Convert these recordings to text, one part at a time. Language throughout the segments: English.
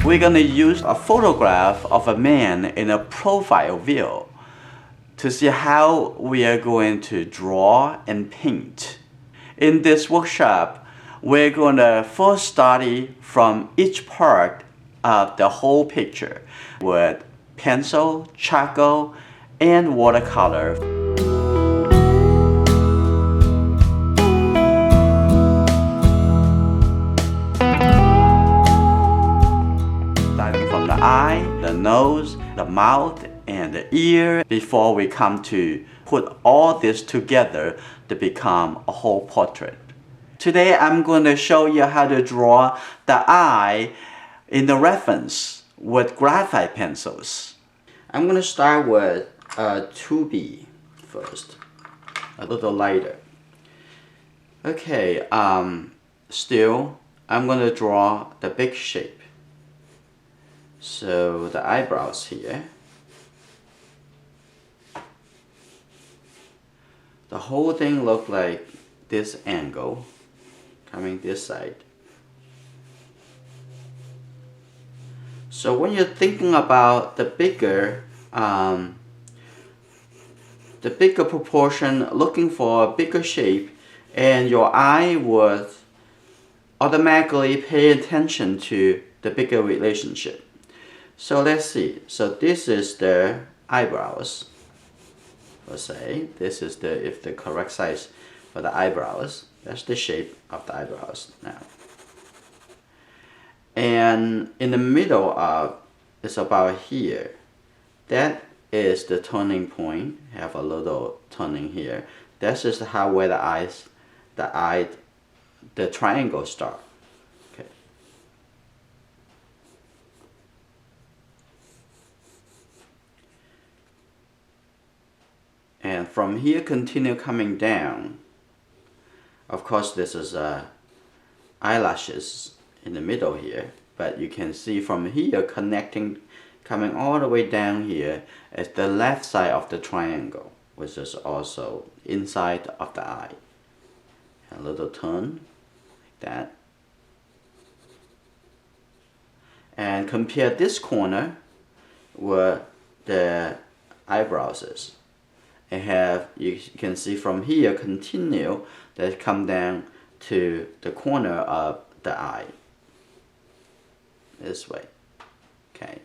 We're going to use a photograph of a man in a profile view to see how we are going to draw and paint. In this workshop, we're going to first study from each part of the whole picture with pencil, charcoal, and watercolor. Starting from the eye, the nose, the mouth, and the ear before we come to put all this together to become a whole portrait. Today I'm going to show you how to draw the eye in the reference with graphite pencils. I'm going to start with 2B first, a little lighter. Okay, still I'm going to draw the big shape. So the eyebrows here. The whole thing look like this angle coming this side. So when you're thinking about the bigger proportion, looking for a bigger shape, and your eye would automatically pay attention to the bigger relationship. So let's see. So this is the eyebrows. Let's say this is the correct size for the eyebrows. That's the shape of the eyebrows now. And in the middle of, it's about here. That is the turning point. Have a little turning here. That's just how where the triangle start. Okay. And from here continue coming down. Of course this is eyelashes in the middle here, but you can see from here connecting, coming all the way down here is the left side of the triangle, which is also inside of the eye. A little turn like that. And compare this corner where the eyebrows is. You can see from here continue that come down to the corner of the eye this way. Okay,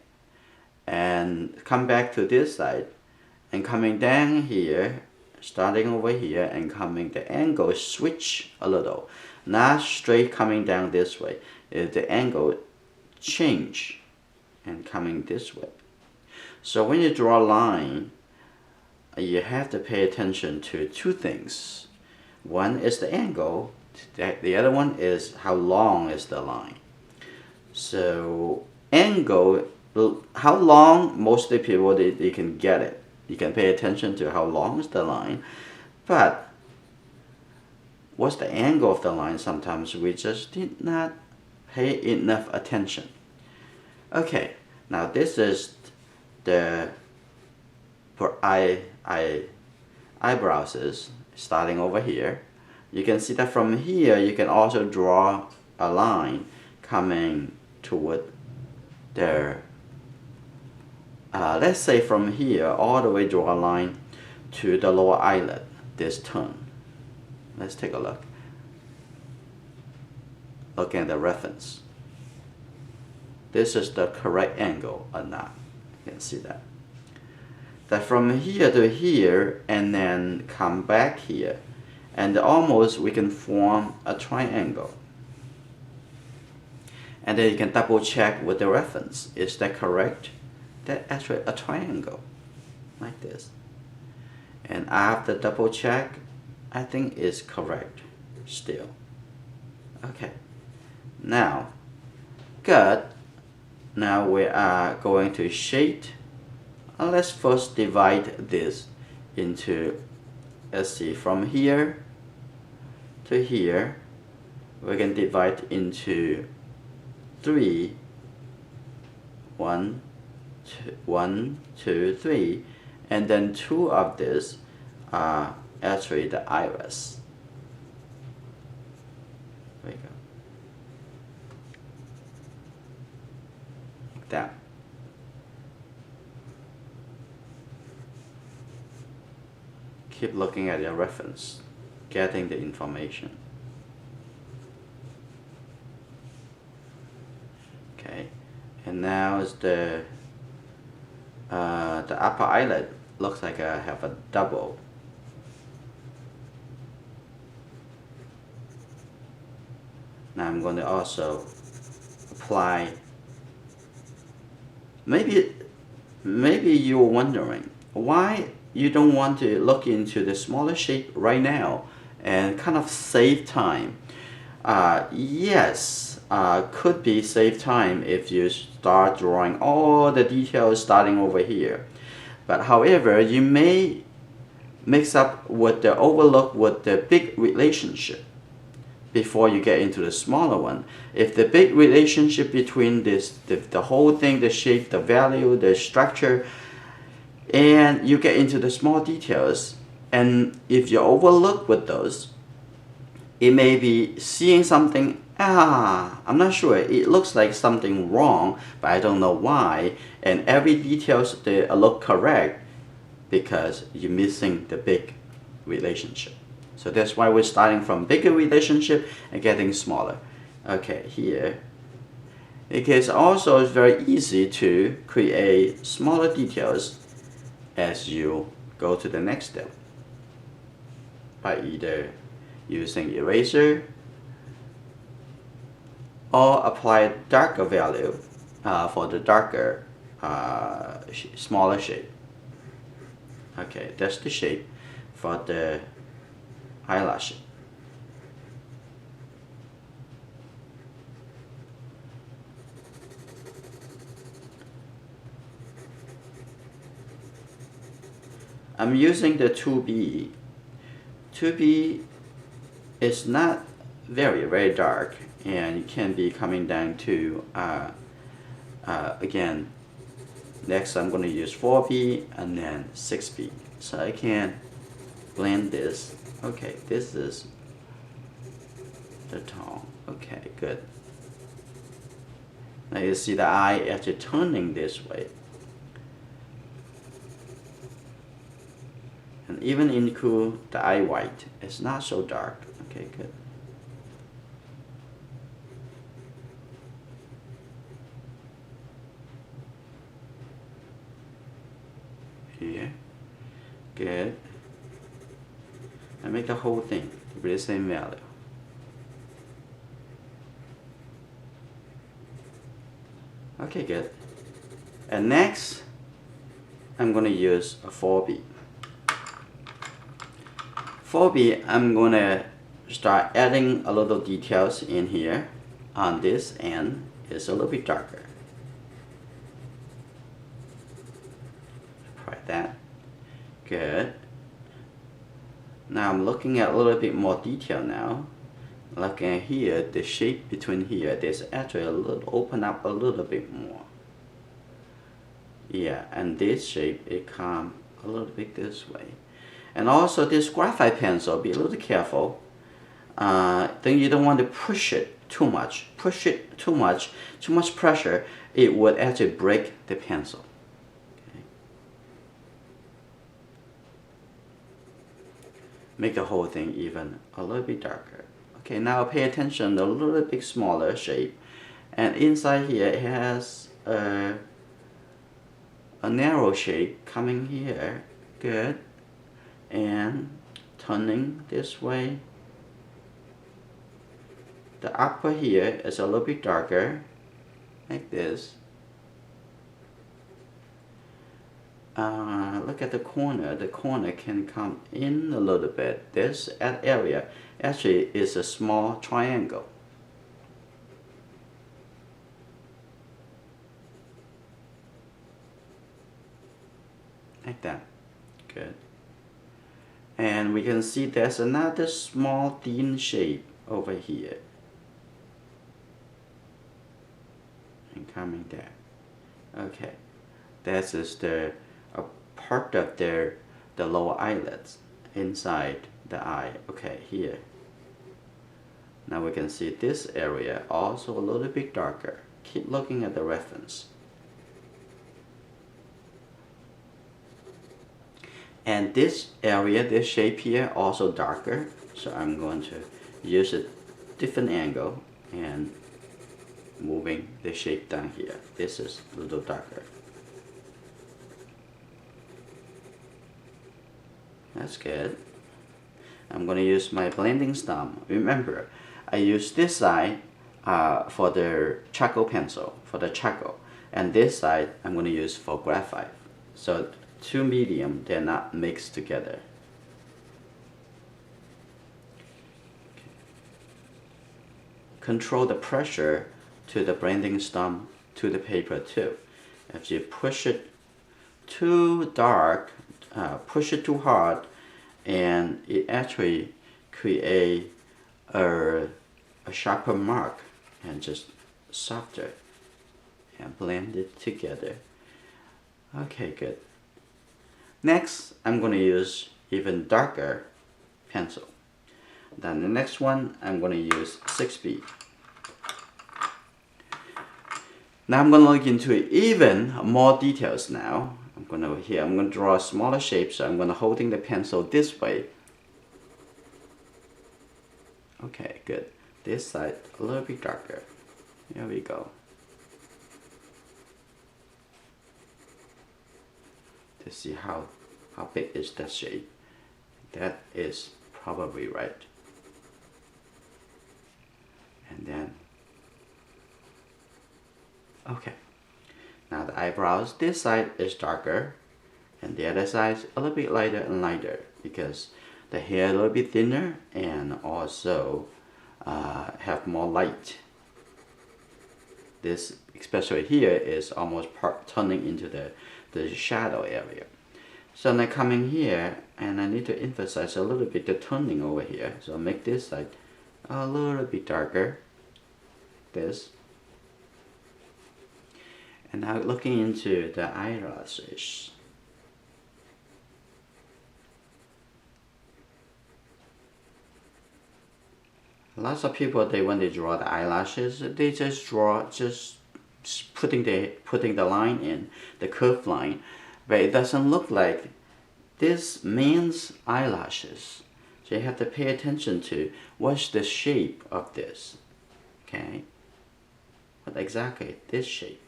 and come back to this side and coming down here, starting over here and coming, the angle switch a little, not straight coming down this way. The angle change and coming this way. So when you draw a line, you have to pay attention to two things. One is the angle, the other one is how long is the line. So angle, how long, most of the people they can get it. You can pay attention to how long is the line, but what's the angle of the line, sometimes we just did not pay enough attention. Okay, now this is the eyebrows is starting over here. You can see that from here you can also draw a line coming toward there. Let's say from here all the way draw a line to the lower eyelid, this turn. Let's take a look. Look at the reference. This is the correct angle or not. You can see that. That from here to here and then come back here, and almost we can form a triangle. And then you can double check with the reference. Is that correct? That's actually a triangle like this. And after double check, I think it's correct still. Okay, now good. Now we are going to shade. Let's first divide this into, let's see, from here to here, we can divide into 3, 1, 2, 3, and then 2 of this are actually the iris. There we go. that. Keep looking at your reference, getting the information. Okay, and now is the upper eyelid looks like I have a double. Now I'm going to also apply. Maybe you're wondering why you don't want to look into the smaller shape right now and kind of save time. Yes, could be save time if you start drawing all the details starting over here. But however, you may mix up with the overlook with the big relationship before you get into the smaller one. If the big relationship between this, the whole thing, the shape, the value, the structure, and you get into the small details, and if you overlook with those, it may be seeing something, I'm not sure, it looks like something wrong, but I don't know why, and every details they look correct because you're missing the big relationship. So that's why we're starting from bigger relationship and getting smaller. Okay, here. It is also very easy to create smaller details as you go to the next step by either using eraser or apply darker value for the darker, smaller shape. Okay, that's the shape for the eyelash. I'm using the 2B. 2B is not very dark, and it can be coming down to again, next I'm going to use 4B and then 6B, so I can blend this. Okay, this is the tone. Okay, good. Now you see the eye actually turning this way, and even include the eye white. It's not so dark. Okay, good. Here, good. And make the whole thing with the same value. Okay, good. And next, I'm going to use a 4B. 4B, I'm going to start adding a little details in here. On this end, it's a little bit darker. Try that. Good. Now I'm looking at a little bit more detail now. Looking at here, the shape between here, there's actually a little open up a little bit more. Yeah, and this shape, it comes a little bit this way. And also this graphite pencil, be a little careful. Then you don't want to push it too much. Push it too much pressure, it would actually break the pencil. Make the whole thing even a little bit darker. Okay, now pay attention, a little bit smaller shape. And inside here it has a narrow shape coming here. Good. And turning this way. The upper here is a little bit darker, like this. Look at the corner. The corner can come in a little bit. This area actually is a small triangle. Like that. Good. And we can see there's another small thin shape over here. And coming there. Okay. This is the part of the lower eyelids inside the eye. Okay, here. Now we can see this area also a little bit darker. Keep looking at the reference. And this area, this shape here, also darker. So I'm going to use a different angle and moving the shape down here. This is a little darker. That's good. I'm going to use my blending stump. Remember, I use this side for the charcoal pencil, for the charcoal. And this side I'm going to use for graphite. So two medium, they're not mixed together. Okay. Control the pressure to the blending stump to the paper too. If you push it too dark, push it too hard, and it actually create a sharper mark, and just softer and blend it together. Okay, good. Next, I'm going to use even darker pencil. Then the next one, I'm going to use 6B. Now I'm going to look into even more details now. I'm going to draw a smaller shape, so I'm going to holding the pencil this way. Okay, good. This side a little bit darker. There we go. To see how big is that shape. That is probably right. And then, okay. Now the eyebrows, this side is darker, and the other side is a little bit lighter and lighter, because the hair a little bit thinner and also have more light. This, especially here, is almost turning into the shadow area. So now coming here, and I need to emphasize a little bit the toning over here. So make this side a little bit darker. This. And now looking into the eyelashes. Lots of people, when they draw the eyelashes, they just draw putting the line in, the curved line, but it doesn't look like this man's eyelashes. So you have to pay attention to what's the shape of this. Okay, what exactly this shape.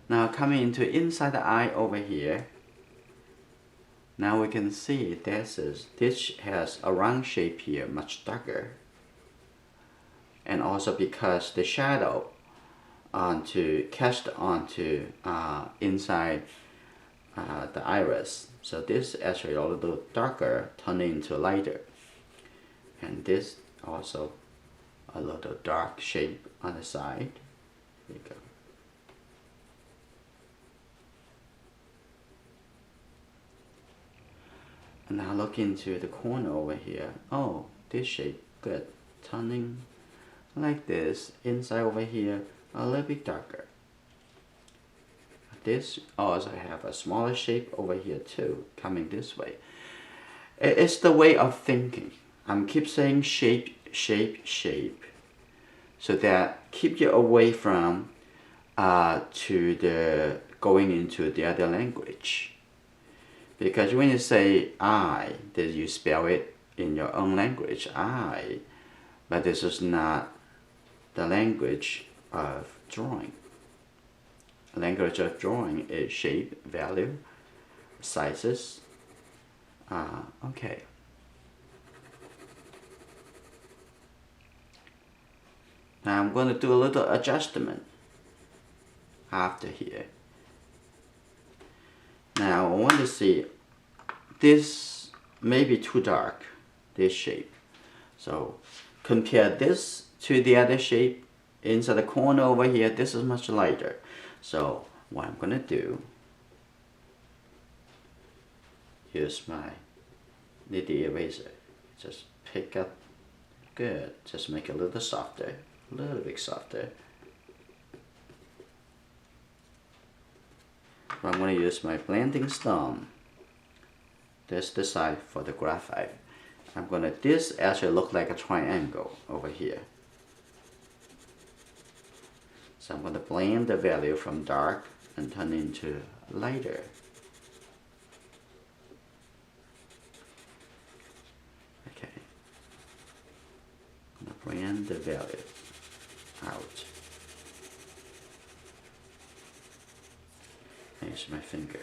Now coming into inside the eye over here. Now we can see this has a round shape here, much darker. And also because the shadow cast onto inside the iris. So this actually a little darker, turning into lighter. And this also a little dark shape on the side. There you go. And now look into the corner over here. Oh, this shape, good. Turning like this. Inside over here, a little bit darker. This also have a smaller shape over here too, coming this way. It's the way of thinking. I'm keep saying shape, shape, shape, so that keep you away from to the going into the other language. Because when you say I, then you spell it in your own language, I, but this is not the language of drawing. The language of drawing is shape, value, sizes. Okay. Now I'm going to do a little adjustment after here. Now I want to see, this may be too dark, this shape. So compare this to the other shape inside the corner over here. This is much lighter. So what I'm going to do, use my nitty eraser. Just pick up, good. Just make it a little softer, a little bit softer. I'm going to use my blending stump. This the side for the graphite. I'm going to, this actually look like a triangle over here. So I'm going to blend the value from dark and turn into lighter. Okay. I'm going to blend the value out. Use my finger.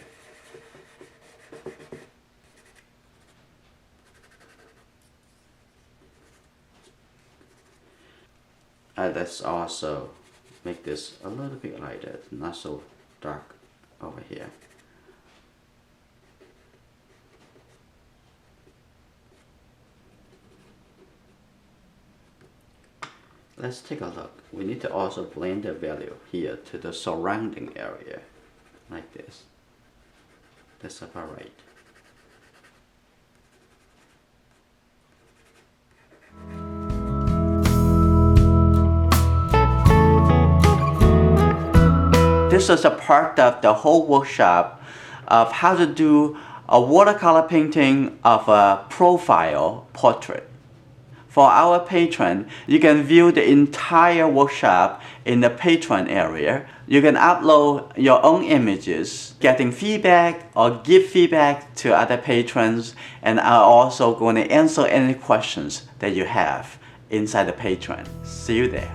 Let's also make this a little bit lighter, not so dark over here. Let's take a look. We need to also blend the value here to the surrounding area, like this. That's about right. This is a part of the whole workshop of how to do a watercolor painting of a profile portrait. For our patron, you can view the entire workshop in the patron area. You can upload your own images, getting feedback or give feedback to other patrons, and I'm also going to answer any questions that you have inside the patron. See you there.